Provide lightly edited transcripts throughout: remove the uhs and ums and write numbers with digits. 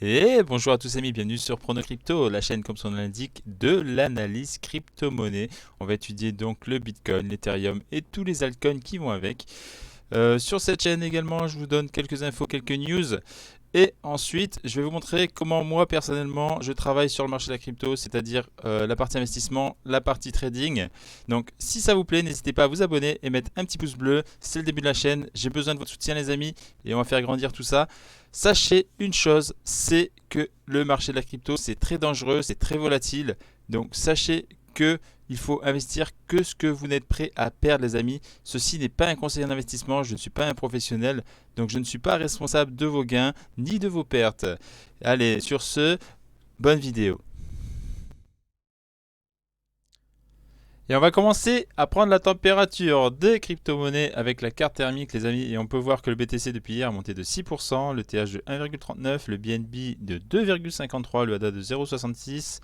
Et bonjour à tous amis, bienvenue sur Prono Crypto, la chaîne comme son nom l'indique de l'analyse crypto-monnaie. On va étudier donc le Bitcoin, l'Ethereum et tous les altcoins qui vont avec. Sur cette chaîne également, je vous donne quelques infos, quelques news. Et ensuite, je vais vous montrer comment moi personnellement je travaille sur le marché de la crypto, c'est-à-dire la partie investissement, la partie trading. Donc si ça vous plaît, n'hésitez pas à vous abonner et mettre un petit pouce bleu. C'est le début de la chaîne, j'ai besoin de votre soutien les amis et on va faire grandir tout ça. Sachez une chose, c'est que le marché de la crypto c'est très dangereux, c'est très volatile. Donc sachez que il faut investir que ce que vous n'êtes prêt à perdre les amis. Ceci n'est pas un conseiller d'investissement, je ne suis pas un professionnel, donc je ne suis pas responsable de vos gains ni de vos pertes. Allez, sur ce, bonne vidéo. Et on va commencer à prendre la température des crypto-monnaies avec la carte thermique les amis. Et on peut voir que le BTC depuis hier a monté de 6%, le TH de 1,39, le BNB de 2,53, le ADA de 0,66.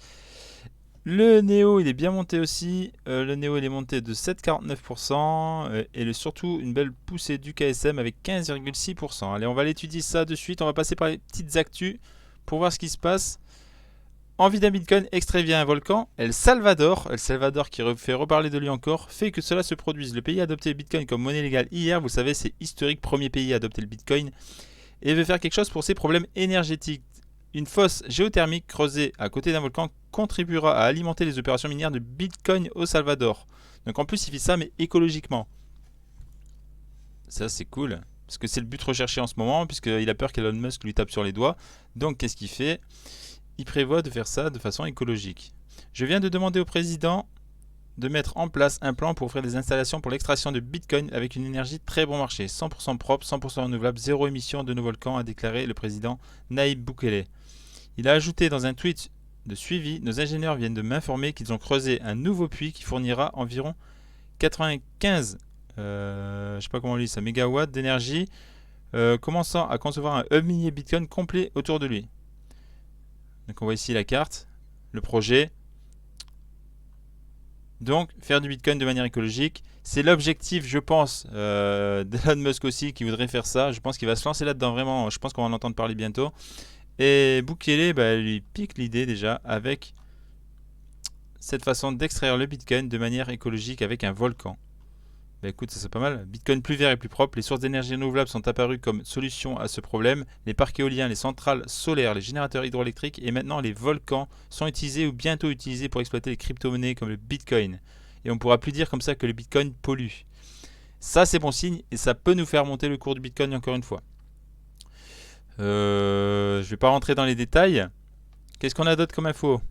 Le Neo il est bien monté aussi, le Neo il est monté de 7,49% et surtout une belle poussée du KSM avec 15,6%. Allez on va l'étudier ça de suite, on va passer par les petites actus pour voir ce qui se passe. Envie d'un Bitcoin extrait via un volcan, El Salvador qui fait reparler de lui encore, fait que cela se produise. Le pays a adopté le Bitcoin comme monnaie légale hier, vous savez c'est historique, premier pays à adopter le Bitcoin, et veut faire quelque chose pour ses problèmes énergétiques. Une fosse géothermique creusée à côté d'un volcan contribuera à alimenter les opérations minières de Bitcoin au Salvador. Donc en plus il fait ça mais écologiquement. Ça c'est cool, parce que c'est le but recherché en ce moment, puisqu'il a peur qu'Elon Musk lui tape sur les doigts. Donc qu'est-ce qu'il fait? Il prévoit de faire ça de façon écologique. Je viens de demander au président de mettre en place un plan pour offrir des installations pour l'extraction de Bitcoin avec une énergie très bon marché, 100% propre, 100% renouvelable, zéro émission de nos volcans, a déclaré le président Nayib Bukele. Il a ajouté dans un tweet de suivi, nos ingénieurs viennent de m'informer qu'ils ont creusé un nouveau puits qui fournira environ 95, je sais pas comment on lit ça, mégawatts d'énergie, commençant à concevoir un hub minier Bitcoin complet autour de lui. Donc on voit ici la carte, le projet. Donc faire du Bitcoin de manière écologique, c'est l'objectif, je pense, d'Elon Musk aussi qui voudrait faire ça. Je pense qu'il va se lancer là-dedans vraiment. Je pense qu'on va en entendre parler bientôt. Et Bukele lui pique l'idée déjà avec cette façon d'extraire le Bitcoin de manière écologique avec un volcan. Bah écoute, ça c'est pas mal. Bitcoin plus vert et plus propre. Les sources d'énergie renouvelable sont apparues comme solution à ce problème. Les parcs éoliens, les centrales solaires, les générateurs hydroélectriques et maintenant les volcans sont utilisés ou bientôt utilisés pour exploiter les crypto-monnaies comme le Bitcoin. Et on ne pourra plus dire comme ça que le Bitcoin pollue. Ça c'est bon signe et ça peut nous faire monter le cours du Bitcoin encore une fois. Je vais pas rentrer dans les détails. Qu'est-ce qu'on a d'autre comme info?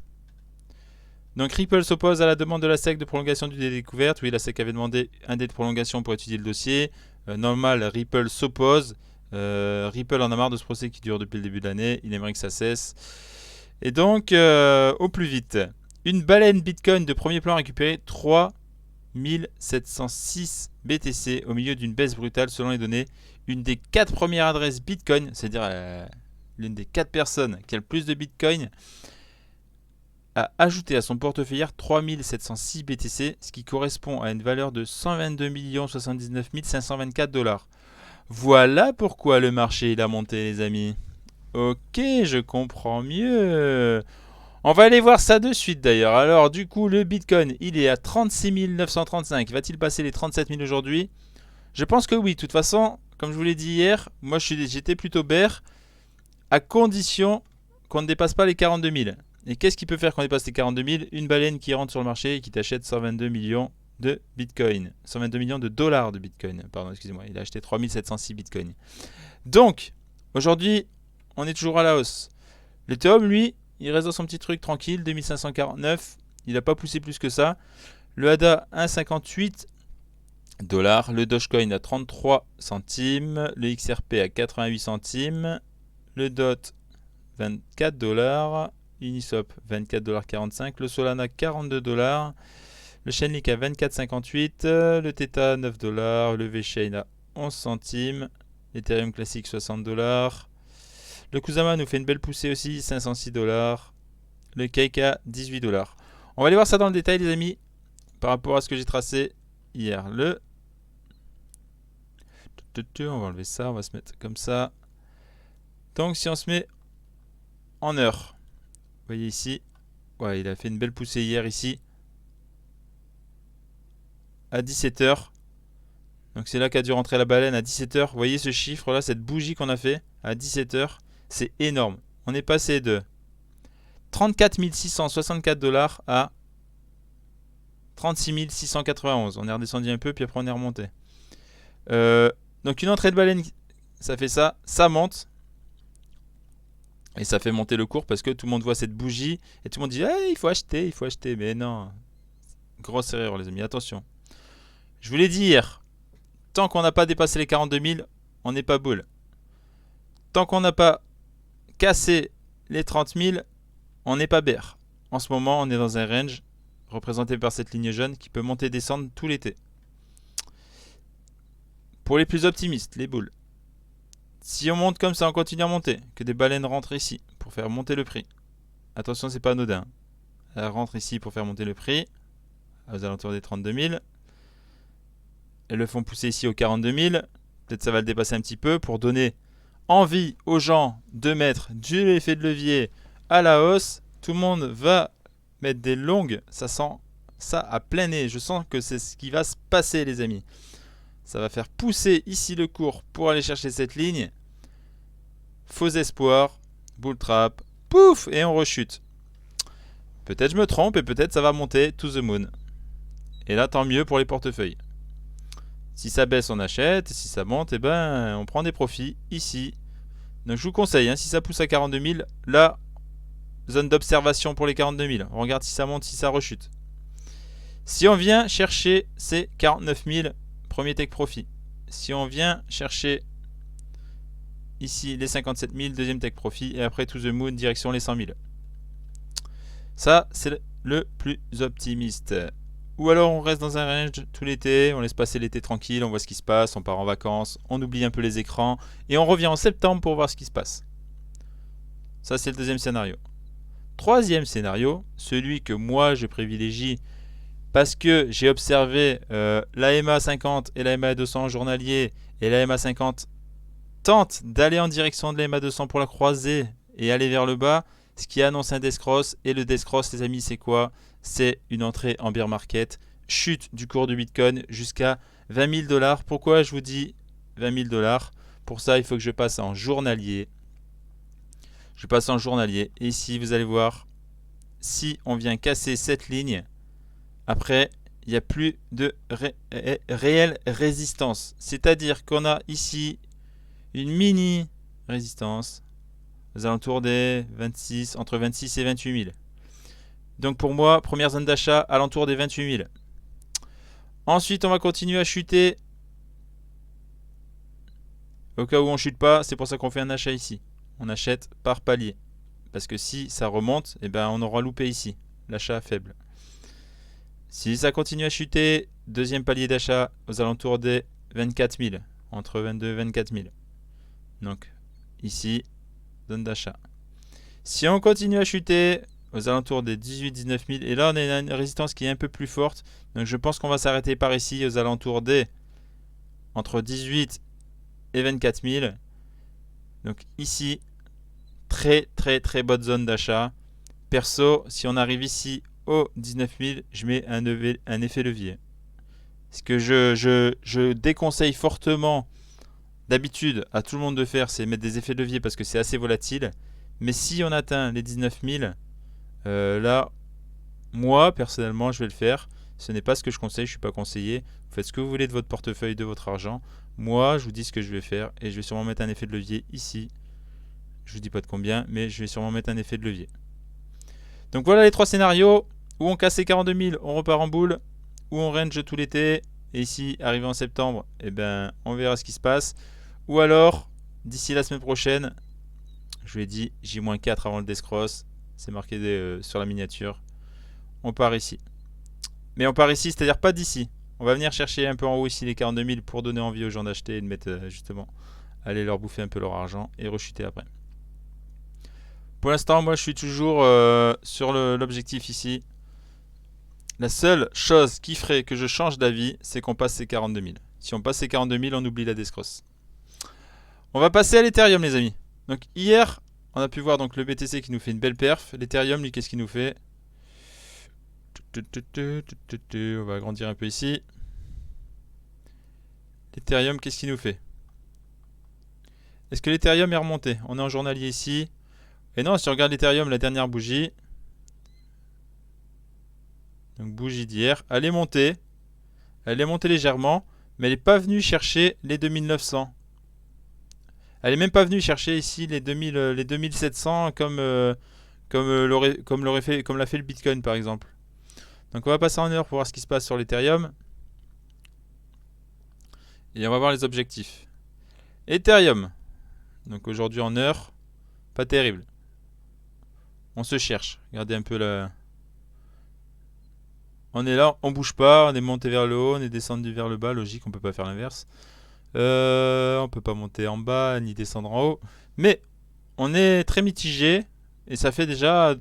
Donc Ripple s'oppose à la demande de la SEC de prolongation du délai de découverte. Oui, la SEC avait demandé un délai de prolongation pour étudier le dossier. Normal, Ripple s'oppose. Ripple en a marre de ce procès qui dure depuis le début de l'année. Il aimerait que ça cesse. Et donc, au plus vite, une baleine Bitcoin de premier plan récupérée 3706 BTC au milieu d'une baisse brutale selon les données. Une des 4 premières adresses Bitcoin, c'est-à-dire l'une des 4 personnes qui a le plus de Bitcoin, a ajouté à son portefeuille hier 3706 BTC, ce qui correspond à une valeur de 122 079 524 dollars. Voilà pourquoi le marché il a monté les amis. Ok, je comprends mieux. On va aller voir ça de suite d'ailleurs. Alors du coup le Bitcoin il est à 36 935. Va-t-il passer les 37 000 aujourd'hui? Je pense que oui. De toute façon, comme je vous l'ai dit hier, moi j'étais plutôt bear à condition qu'on ne dépasse pas les 42 000. Et qu'est-ce qui peut faire qu'on dépasse les 42 000? Une baleine qui rentre sur le marché et qui t'achète 122 millions de Bitcoin. 122 millions de dollars de Bitcoin. Pardon, excusez-moi. Il a acheté 3706 Bitcoin. Donc, aujourd'hui, on est toujours à la hausse. L'Ethereum, lui, il reste dans son petit truc tranquille, 2549. Il n'a pas poussé plus que ça. Le ADA, 1,58 dollars. Le Dogecoin à 33 centimes. Le XRP à 88 centimes. Le DOT, 24 dollars. Uniswap 24,45$, le Solana 42 dollars, le Chainlink à 24,58$, le Theta 9 dollars, le VeChain à 11 centimes, l'Ethereum classique 60 dollars, le Kusama nous fait une belle poussée aussi 506 dollars, le KK 18 dollars. On va aller voir ça dans le détail les amis par rapport à ce que j'ai tracé hier. On va enlever ça, on va se mettre comme ça. Donc si on se met en heure. Vous voyez ici. Ouais, il a fait une belle poussée hier ici. À 17h. Donc c'est là qu'a dû rentrer la baleine à 17h. Vous voyez ce chiffre là, cette bougie qu'on a fait à 17h. C'est énorme. On est passé de 34 664 $ à 36 691. On est redescendu un peu, puis après on est remonté. Donc une entrée de baleine, ça fait ça. Ça monte. Et ça fait monter le cours parce que tout le monde voit cette bougie. Et tout le monde dit hey, il faut acheter, il faut acheter. Mais non. Grosse erreur les amis, attention. Je vous l'ai dit hier. Tant qu'on n'a pas dépassé les 42 000, on n'est pas boule. Tant qu'on n'a pas cassé les 30 000, on n'est pas bear. En ce moment, on est dans un range représenté par cette ligne jaune qui peut monter et descendre tout l'été. Pour les plus optimistes, les boules. Si on monte comme ça, on continue à monter, que des baleines rentrent ici pour faire monter le prix. Attention, c'est pas anodin. Elles rentrent ici pour faire monter le prix aux alentours des 32 000. Elles le font pousser ici aux 42 000. Peut-être ça va le dépasser un petit peu pour donner envie aux gens de mettre du effet de levier à la hausse. Tout le monde va mettre des longues. Ça sent ça à plein nez. Je sens que c'est ce qui va se passer les amis. Ça va faire pousser ici le cours pour aller chercher cette ligne. Faux espoir. Bull trap. Pouf. Et on rechute. Peut-être je me trompe et peut-être ça va monter to the moon. Et là tant mieux pour les portefeuilles. Si ça baisse, on achète. Si ça monte, eh ben, on prend des profits ici. Donc je vous conseille, hein, si ça pousse à 42 000, là, zone d'observation pour les 42 000. On regarde si ça monte, si ça rechute. Si on vient chercher ces 49 000, premier take profit. Si on vient chercher ici les 57 000, deuxième take profit. Et après to the moon, direction les 100 000. Ça, c'est le plus optimiste. Ou alors on reste dans un range tout l'été, on laisse passer l'été tranquille, on voit ce qui se passe, on part en vacances, on oublie un peu les écrans et on revient en septembre pour voir ce qui se passe. Ça c'est le deuxième scénario. Troisième scénario, celui que moi je privilégie parce que j'ai observé la MA 50 et la MA 200 journalier et la MA 50 tente d'aller en direction de la MA 200 pour la croiser et aller vers le bas, ce qui annonce un death cross. Et le death cross les amis c'est quoi ? C'est une entrée en bear market, chute du cours du Bitcoin jusqu'à 20 000 $. Pourquoi je vous dis 20 000 $? Pour ça, il faut que je passe en journalier. Je passe en journalier. Et ici, vous allez voir, si on vient casser cette ligne, après, il n'y a plus de réelle résistance. C'est-à-dire qu'on a ici une mini résistance aux alentours des 26, entre 26 et 28 000. Donc pour moi, première zone d'achat alentour des 28 000. Ensuite, on va continuer à chuter. Au cas où on ne chute pas, c'est pour ça qu'on fait un achat ici. On achète par palier. Parce que si ça remonte, eh ben on aura loupé ici. L'achat faible. Si ça continue à chuter, deuxième palier d'achat aux alentours des 24 000. Entre 22 et 24 000. Donc ici, zone d'achat. Si on continue à chuter aux alentours des 18-19 000. Et là, on a une résistance qui est un peu plus forte. Donc, je pense qu'on va s'arrêter par ici aux alentours des entre 18 et 24 000. Donc, ici, très, très, très bonne zone d'achat. Perso, si on arrive ici aux 19 000, je mets un effet levier. Ce que je déconseille fortement d'habitude à tout le monde de faire, c'est mettre des effets de levier parce que c'est assez volatile. Mais si on atteint les 19 000, là, moi, personnellement, je vais le faire. Ce n'est pas ce que je conseille, je ne suis pas conseiller. Vous faites ce que vous voulez de votre portefeuille, de votre argent. Moi, je vous dis ce que je vais faire et je vais sûrement mettre un effet de levier ici. Je ne vous dis pas de combien, mais je vais sûrement mettre un effet de levier. Donc voilà les trois scénarios. Où on casse les 42 000, on repart en boule. Où on range tout l'été. Et ici, arrivé en septembre, eh ben, on verra ce qui se passe. Ou alors, d'ici la semaine prochaine, je vous l'ai dit, J-4 avant le death cross. C'est marqué sur la miniature. On part ici. Mais on part ici, c'est-à-dire pas d'ici. On va venir chercher un peu en haut ici les 42 000 pour donner envie aux gens d'acheter et de mettre justement, aller leur bouffer un peu leur argent et rechuter après. Pour l'instant, moi je suis toujours sur l'objectif ici. La seule chose qui ferait que je change d'avis, c'est qu'on passe ces 42 000. Si on passe ces 42 000, on oublie la death cross. On va passer à l'Ethereum les amis. Donc hier, on a pu voir donc le BTC qui nous fait une belle perf. L'Ethereum, lui, qu'est-ce qu'il nous fait? On va agrandir un peu ici. L'Ethereum, qu'est-ce qu'il nous fait? Est-ce que l'Ethereum est remonté? On est en journalier ici. Et non, si on regarde l'Ethereum, la dernière bougie. Donc bougie d'hier. Elle est montée. Elle est montée légèrement. Mais elle n'est pas venue chercher les 2900. Elle n'est même pas venue chercher ici les 2700 comme l'a fait le Bitcoin par exemple. Donc on va passer en heure pour voir ce qui se passe sur l'Ethereum. Et on va voir les objectifs. Ethereum. Donc aujourd'hui en heure, pas terrible. On se cherche. Regardez un peu là. On est là, on bouge pas, on est monté vers le haut, on est descendu vers le bas. Logique, on peut pas faire l'inverse. On peut pas monter en bas ni descendre en haut. Mais on est très mitigé. Et ça fait déjà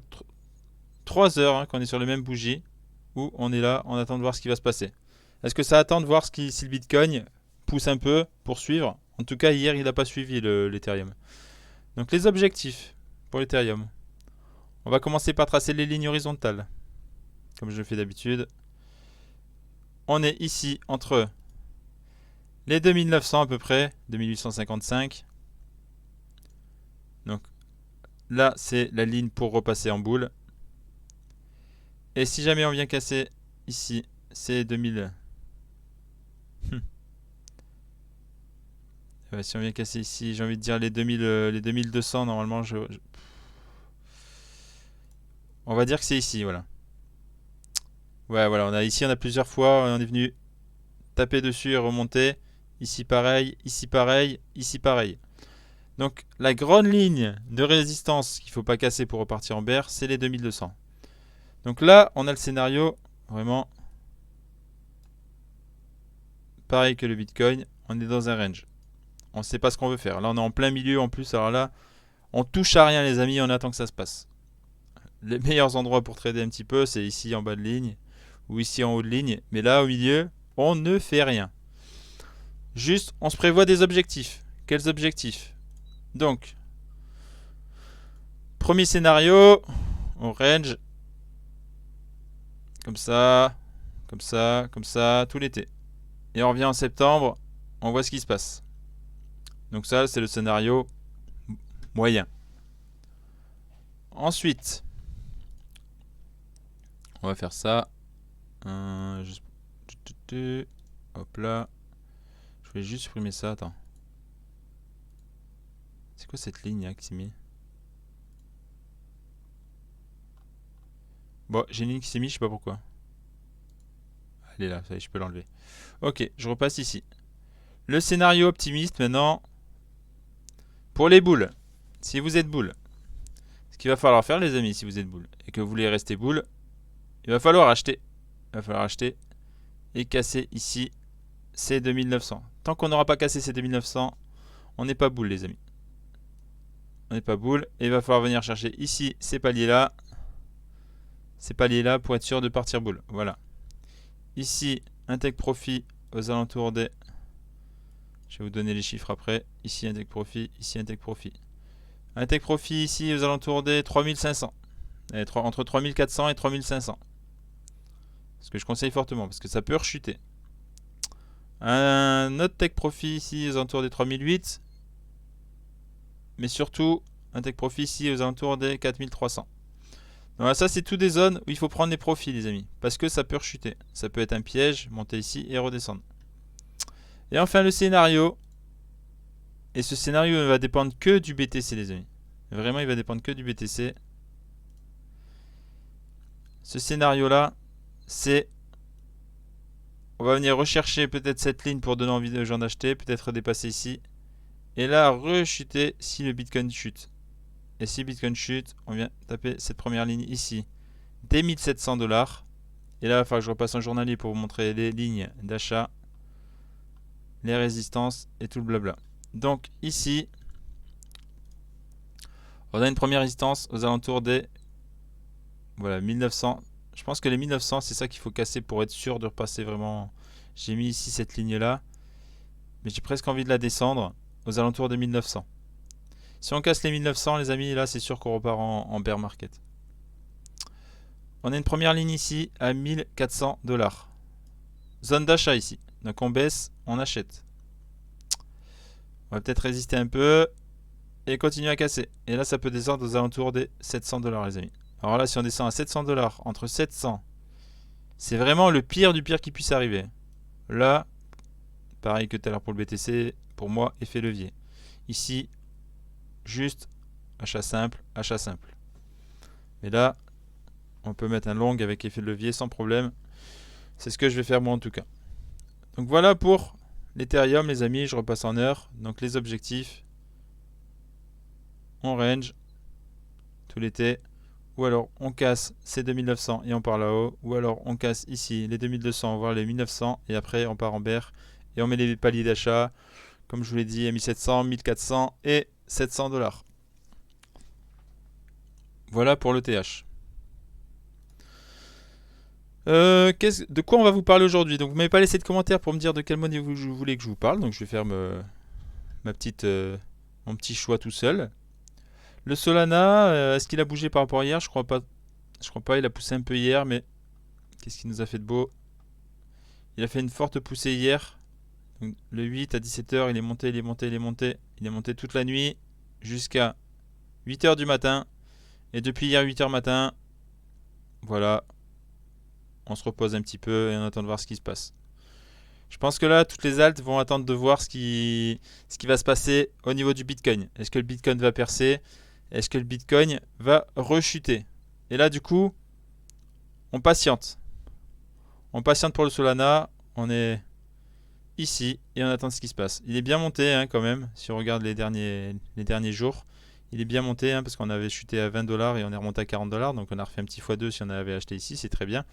3 heures qu'on est sur les mêmes bougies. Où on est là, on attend de voir ce qui va se passer. Est-ce que ça attend de voir si le Bitcoin pousse un peu pour suivre? En tout cas, hier, il n'a pas suivi l'Ethereum. Donc les objectifs pour l'Ethereum. On va commencer par tracer les lignes horizontales. Comme je le fais d'habitude. On est ici entre les 2900 à peu près, 2855. Donc là, c'est la ligne pour repasser en boule. Et si jamais on vient casser ici, c'est 2000. Si on vient casser ici, j'ai envie de dire les 2200 normalement. On va dire que c'est ici, voilà. Ouais, voilà, on a plusieurs fois, on est venu taper dessus et remonter. Ici pareil, ici pareil, ici pareil. Donc la grande ligne de résistance qu'il ne faut pas casser pour repartir en bear, c'est les 2200. Donc là, on a le scénario vraiment pareil que le Bitcoin. On est dans un range. On ne sait pas ce qu'on veut faire. Là, on est en plein milieu en plus. Alors là, on touche à rien les amis, on attend que ça se passe. Les meilleurs endroits pour trader un petit peu, c'est ici en bas de ligne ou ici en haut de ligne. Mais là, au milieu, on ne fait rien. Juste, on se prévoit des objectifs. Quels objectifs? Donc, premier scénario, on range. Comme ça, comme ça, comme ça, tout l'été. Et on revient en septembre, on voit ce qui se passe. Donc ça, c'est le scénario moyen. Ensuite, on va faire ça. Hop là. Je vais juste supprimer ça, attends. C'est quoi cette ligne là qui s'est mise? Bon, j'ai une ligne qui s'est mise, je sais pas pourquoi. Elle est là, ça y est, je peux l'enlever. Ok, je repasse ici. Le scénario optimiste maintenant. Pour les boules. Si vous êtes boule. Ce qu'il va falloir faire les amis, si vous êtes boule. Et que vous voulez rester boule. Il va falloir acheter. Il va falloir acheter. Et casser ici ces 2900. Tant qu'on n'aura pas cassé ces 2900, on n'est pas boule les amis. On n'est pas boule. Et il va falloir venir chercher ici ces paliers là. Ces paliers là pour être sûr de partir boule. Voilà. Ici, un take profit aux alentours des... Je vais vous donner les chiffres après. Ici un take profit, ici un take profit. Un take profit ici aux alentours des 3500. Entre 3400 et 3500. Ce que je conseille fortement parce que ça peut rechuter. Un autre take profit ici aux alentours des 3008. Mais surtout un take profit ici aux alentours des 4300. Donc ça c'est tout des zones où il faut prendre des profits les amis. Parce que ça peut rechuter. Ça peut être un piège, monter ici et redescendre. Et enfin le scénario. Et ce scénario ne va dépendre que du BTC les amis. Vraiment il va dépendre que du BTC. Ce scénario là, c'est... On va venir rechercher peut-être cette ligne pour donner envie aux gens d'acheter. Peut-être dépasser ici. Et là rechuter si le Bitcoin chute. Et si Bitcoin chute, on vient taper cette première ligne ici. Des 1700 $. Et là il va falloir que je repasse un journalier pour vous montrer les lignes d'achat. Les résistances et tout le blabla. Donc ici, on a une première résistance aux alentours des 1900. Je pense que les 1900, c'est ça qu'il faut casser pour être sûr de repasser vraiment. J'ai mis ici cette ligne là, mais j'ai presque envie de la descendre aux alentours des 1900. Si on casse les 1900, les amis, là c'est sûr qu'on repart en bear market. On a une première ligne ici à 1400 $. Zone d'achat ici. Donc on baisse, on achète. On va peut-être résister un peu et continuer à casser. Et là ça peut descendre aux alentours des 700 $, les amis. Alors là si on descend à 700 $, entre 700, c'est vraiment le pire du pire qui puisse arriver. Là, pareil que tout à l'heure pour le BTC, pour moi, effet levier. Ici, juste achat simple, achat simple. Mais là, on peut mettre un long avec effet de levier sans problème. C'est ce que je vais faire moi en tout cas. Donc voilà pour l'Ethereum, les amis. Je repasse en heure. Donc les objectifs. On range tout l'été. Ou alors on casse ces 2900 et on part là-haut. Ou alors on casse ici les 2200, voire les 1900. Et après on part en bear. Et on met les paliers d'achat. Comme je vous l'ai dit, 1700, 1400 et 700 $. Voilà pour l'ETH. De quoi on va vous parler aujourd'hui? Donc vous m'avez pas laissé de commentaires pour me dire de quelle monnaie vous voulez que je vous parle. Donc je vais faire mon petit choix tout seul. Le Solana, est-ce qu'il a bougé par rapport à hier? Je crois pas. Je crois pas. Il a poussé un peu hier, mais qu'est-ce qu'il nous a fait de beau? Il a fait une forte poussée hier. Donc, le 8 à 17h, il est monté, il est monté, il est monté. Il est monté toute la nuit jusqu'à 8h du matin. Et depuis hier 8h matin, voilà, on se repose un petit peu et on attend de voir ce qui se passe. Je pense que là, toutes les alts vont attendre de voir ce qui va se passer au niveau du Bitcoin. Est-ce que le Bitcoin va percer? Est-ce que le Bitcoin va rechuter? Et là, du coup, on patiente. On patiente pour le Solana. On est ici et on attend ce qui se passe. Il est bien monté hein, quand même, si on regarde les derniers jours. Il est bien monté hein, parce qu'on avait chuté à 20 $ et on est remonté à 40 $. Donc on a refait un petit x2 si on avait acheté ici, c'est très bien.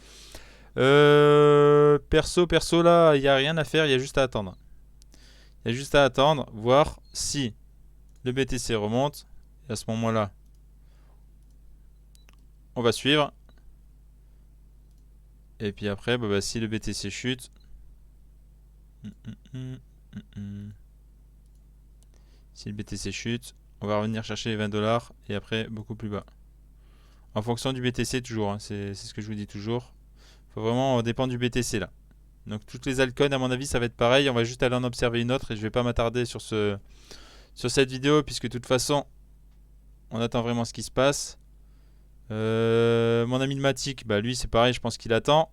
Perso là, il n'y a rien à faire, il y a juste à attendre. Il y a juste à attendre, voir si le BTC remonte. Et à ce moment-là, on va suivre. Et puis après, si le BTC chute. Si le BTC chute, on va revenir chercher les 20 $ et après beaucoup plus bas. En fonction du BTC toujours, hein, c'est ce que je vous dis toujours. Faut vraiment dépendre du BTC là. Donc toutes les altcoins à mon avis ça va être pareil. On va juste aller en observer une autre et je vais pas m'attarder sur cette vidéo puisque de toute façon on attend vraiment ce qui se passe. Mon ami de Matic, lui c'est pareil, je pense qu'il attend.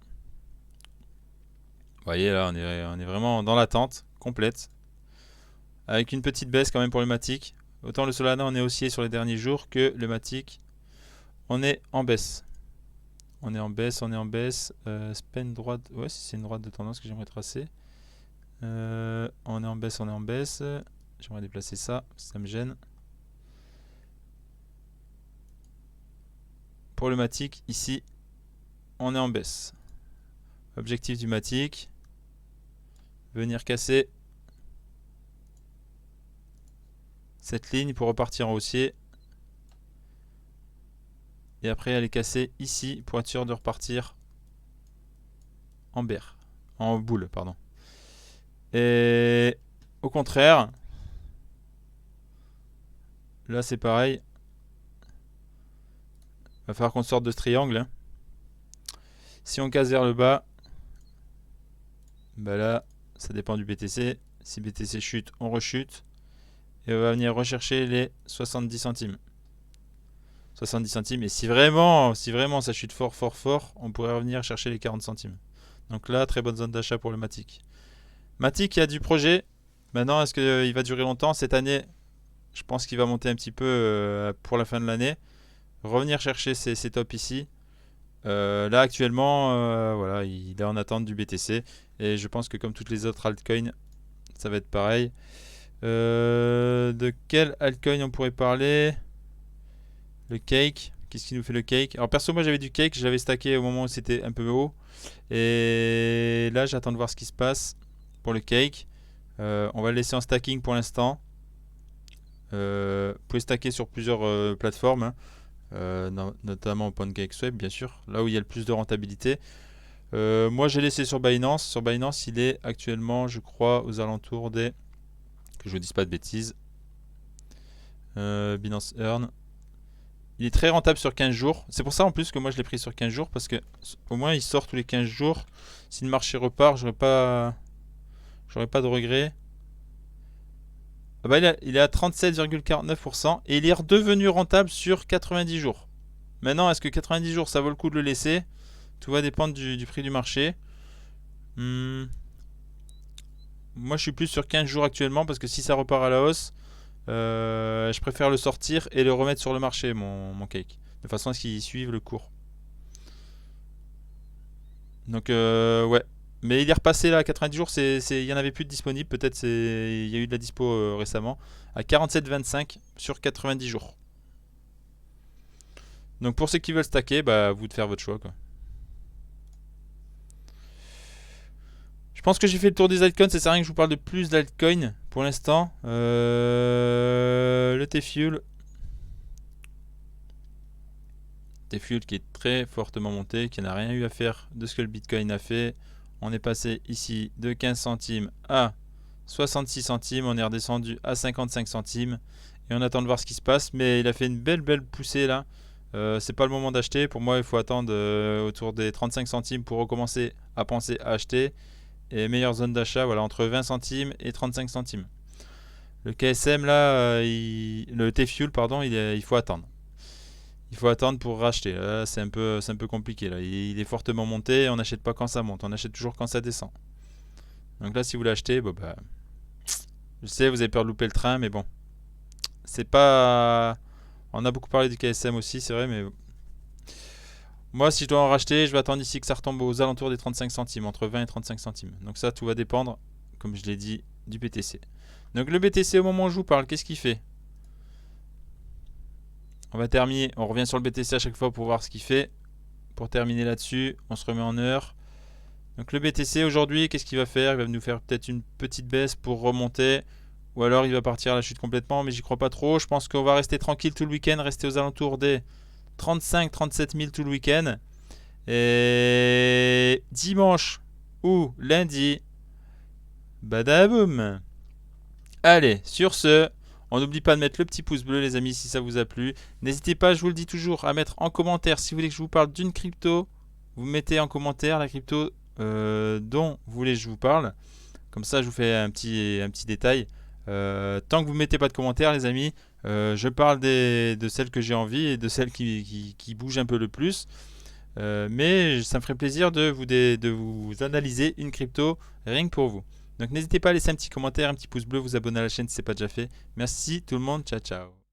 Vous voyez là on est vraiment dans l'attente complète. Avec une petite baisse quand même pour le Matic. Autant le Solana on est haussier sur les derniers jours que le Matic on est en baisse. On est en baisse. Span droite. Ouais, si c'est une droite de tendance que j'aimerais tracer. On est en baisse. J'aimerais déplacer ça, ça me gêne. Pour le Matic, ici, on est en baisse. Objectif du Matic. Venir casser cette ligne pour repartir en haussier. Et après aller casser ici pour être sûr de repartir en bear. En boule, pardon. Et au contraire, là c'est pareil. Va falloir qu'on sorte de ce triangle. Hein. Si on casse vers le bas, là, ça dépend du BTC. Si BTC chute, on rechute. Et on va venir rechercher les 70 centimes. 70 centimes. Et si vraiment ça chute fort, on pourrait revenir chercher les 40 centimes. Donc là, très bonne zone d'achat pour le Matic. Matic, il y a du projet. Maintenant, est-ce qu'il va durer longtemps? Cette année, je pense qu'il va monter un petit peu pour la fin de l'année. Revenir chercher ces tops ici. Là, actuellement, voilà, il est en attente du BTC. Et je pense que comme toutes les autres altcoins, ça va être pareil. De quel altcoin on pourrait parler? Le cake. Qu'est-ce qui nous fait le cake? Alors perso moi j'avais du cake, je l'avais stacké au moment où c'était un peu haut. Et là j'attends de voir ce qui se passe pour le cake. On va le laisser en stacking pour l'instant. Vous pouvez stacker sur plusieurs plateformes. Notamment PancakeSwap bien sûr. Là où il y a le plus de rentabilité. Moi j'ai laissé sur Binance. Sur Binance il est actuellement je crois aux alentours des... Que je ne dise pas de bêtises. Binance Earn. Il est très rentable sur 15 jours. C'est pour ça en plus que moi je l'ai pris sur 15 jours. Parce que au moins il sort tous les 15 jours. Si le marché repart, j'aurais pas de regrets. Ah bah, il est à 37,49%. Et il est redevenu rentable sur 90 jours. Maintenant, est-ce que 90 jours ça vaut le coup de le laisser? Tout va dépendre du prix du marché. Moi je suis plus sur 15 jours actuellement. Parce que si ça repart à la hausse, je préfère le sortir et le remettre sur le marché, mon cake. De façon à ce qu'il suive le cours. Donc, ouais. Mais il est repassé là à 90 jours, il n'y en avait plus de disponible. Peut-être il y a eu de la dispo récemment. À 47,25 sur 90 jours. Donc, pour ceux qui veulent stacker, bah, vous de faire votre choix, quoi. Je pense que j'ai fait le tour des altcoins. Ça sert à rien que je vous parle de plus d'altcoins pour l'instant. Le T-Fuel. T-Fuel qui est très fortement monté, qui n'a rien eu à faire de ce que le Bitcoin a fait. On est passé ici de 15 centimes à 66 centimes. On est redescendu à 55 centimes. Et on attend de voir ce qui se passe. Mais il a fait une belle poussée là. C'est pas le moment d'acheter. Pour moi, il faut attendre autour des 35 centimes pour recommencer à penser à acheter. Et meilleure zone d'achat, voilà, entre 20 centimes et 35 centimes. Le KSM là, le T-Fuel, pardon, il faut attendre. Il faut attendre pour racheter. Là, c'est un peu compliqué. Là. Il est fortement monté. On n'achète pas quand ça monte. On achète toujours quand ça descend. Donc là, si vous l'achetez, bon, bah, je sais, vous avez peur de louper le train, mais bon. C'est pas. On a beaucoup parlé du KSM aussi, c'est vrai, mais. Moi, si je dois en racheter, je vais attendre ici que ça retombe aux alentours des 35 centimes, entre 20 et 35 centimes. Donc ça, tout va dépendre, comme je l'ai dit, du BTC. Donc le BTC, au moment où je vous parle, qu'est-ce qu'il fait? On va terminer, on revient sur le BTC à chaque fois pour voir ce qu'il fait. Pour terminer là-dessus, on se remet en heure. Donc le BTC aujourd'hui, qu'est-ce qu'il va faire? Il va nous faire peut-être une petite baisse pour remonter. Ou alors il va partir à la chute complètement, mais j'y crois pas trop. Je pense qu'on va rester tranquille tout le week-end, rester aux alentours des 35-37 000 tout le week-end. Et dimanche ou lundi, badaboum. Allez, sur ce, on n'oublie pas de mettre le petit pouce bleu les amis si ça vous a plu. N'hésitez pas, je vous le dis toujours, à mettre en commentaire si vous voulez que je vous parle d'une crypto. Vous mettez en commentaire la crypto dont vous voulez que je vous parle. Comme ça, je vous fais un petit détail. Tant que vous ne mettez pas de commentaires les amis, je parle de celles que j'ai envie et de celles qui bougent un peu le plus. Mais ça me ferait plaisir de vous analyser une crypto rien que pour vous. Donc n'hésitez pas à laisser un petit commentaire, un petit pouce bleu, vous abonner à la chaîne si ce n'est pas déjà fait. Merci tout le monde, ciao ciao.